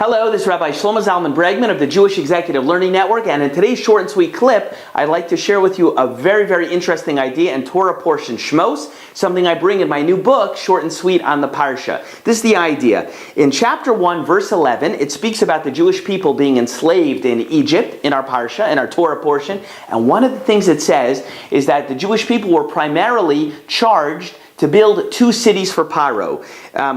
Hello, this is Rabbi Shlomo Zalman Bregman of the Jewish Executive Learning Network, and in today's short and sweet clip, I'd like to share with you a very, very interesting idea in Torah portion Shmos, something I bring in my new book, Short and Sweet on the Parsha. This is the idea. In chapter 1, verse 11, it speaks about the Jewish people being enslaved in Egypt, in our Parsha, in our Torah portion, and one of the things it says is that the Jewish people were primarily charged to build two cities for Paro.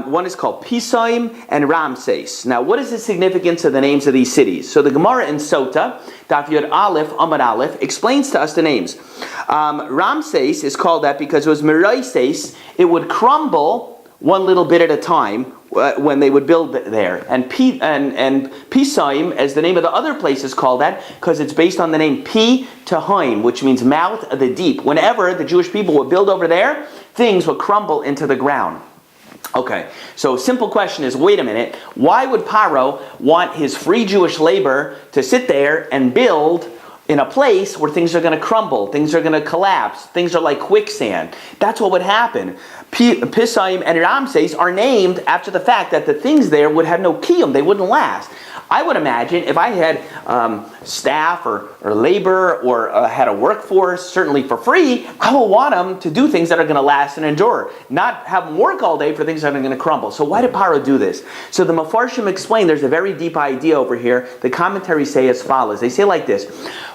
One is called Pisaim and Ramses. Now, what is the significance of the names of these cities? So the Gemara in Sota, Daf Yod Aleph, Amud Aleph, explains to us the names. Ramses is called that because it was Meraises. It would crumble one little bit at a time when they would build there. And Pisaim, as the name of the other place, is called that because it's based on the name Pi Tahaim, which means mouth of the deep. Whenever the Jewish people would build over there, things would crumble into the ground. Okay, so simple question is, wait a minute, why would Paro want his free Jewish labor to sit there and build in a place where things are going to crumble, things are going to collapse, things are like quicksand? That's what would happen. Pisaim and Ramses are named after the fact that the things there would have no kiyum, they wouldn't last. I would imagine if I had staff or labor or had a workforce, certainly for free, I would want them to do things that are going to last and endure, not have them work all day for things that are going to crumble. So why did Paro do this? So the Mefarshim explain there's a very deep idea over here. The commentaries say as follows. They say like this: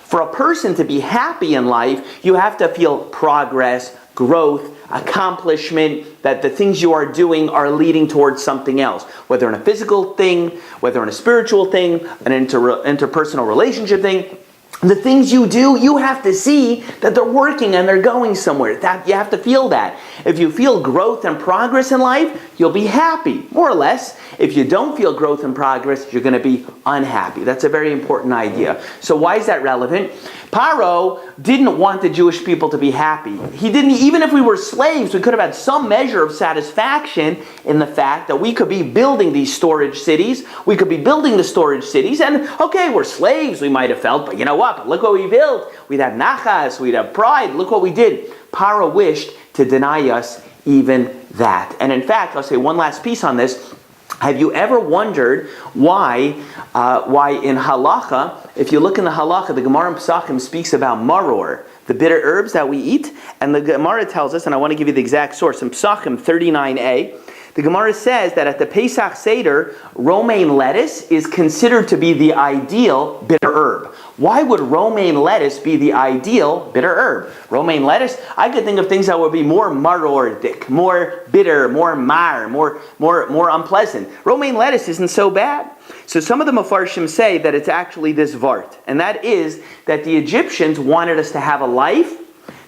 for a person to be happy in life, you have to feel progress, growth, accomplishment, that the things you are doing are leading towards something else. Whether in a physical thing, whether in a spiritual thing, an interpersonal relationship thing, the things you do, you have to see that they're working and they're going somewhere. That you have to feel that. If you feel growth and progress in life, you'll be happy, more or less. If you don't feel growth and progress, you're going to be unhappy. That's a very important idea. So why is that relevant? Paro didn't want the Jewish people to be happy. He didn't, even if we were slaves, we could have had some measure of satisfaction in the fact that we could be building these storage cities. We could be building the storage cities, and okay, we're slaves, we might have felt, but you know what? Look what we built. We'd have nachas, we'd have pride. Look what we did. Paro wished to deny us even that. And in fact, I'll say one last piece on this. Have you ever wondered why in halacha, if you look in the halacha, the Gemara in Pesachim speaks about maror, the bitter herbs that we eat, and the Gemara tells us, and I want to give you the exact source, in Pesachim 39a, the Gemara says that at the Pesach Seder, romaine lettuce is considered to be the ideal bitter herb. Why would romaine lettuce be the ideal bitter herb? Romaine lettuce, I could think of things that would be more marordik, more bitter, more mar, more unpleasant. Romaine lettuce isn't so bad. So some of the Mefarshim say that it's actually this vart, and that is that the Egyptians wanted us to have a life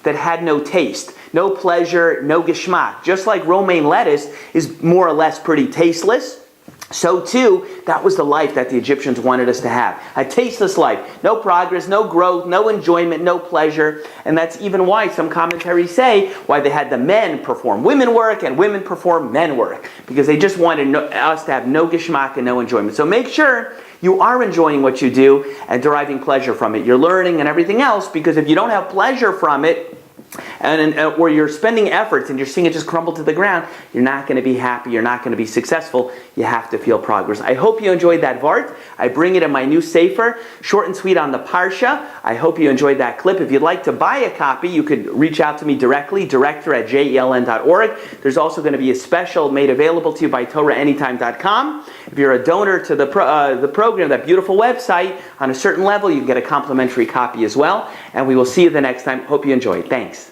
that had no taste, no pleasure, no geschmack. Just like romaine lettuce is more or less pretty tasteless, so too, that was the life that the Egyptians wanted us to have. A tasteless life. No progress, no growth, no enjoyment, no pleasure. And that's even why some commentaries say why they had the men perform women work and women perform men work. Because they just wanted us to have no geschmack and no enjoyment. So make sure you are enjoying what you do and deriving pleasure from it. You're learning and everything else, because if you don't have pleasure from it, or you're spending efforts and you're seeing it just crumble to the ground, you're not going to be happy, you're not going to be successful. You have to feel progress. I hope you enjoyed that vart. I bring it in my new sefer, Short and Sweet on the Parsha. I hope you enjoyed that clip. If you'd like to buy a copy, you could reach out to me directly, director@jeln.org. There's also going to be a special made available to you by TorahAnytime.com. If you're a donor to the program, that beautiful website, on a certain level, you can get a complimentary copy as well. And we will see you the next time. Hope you enjoyed. Thanks.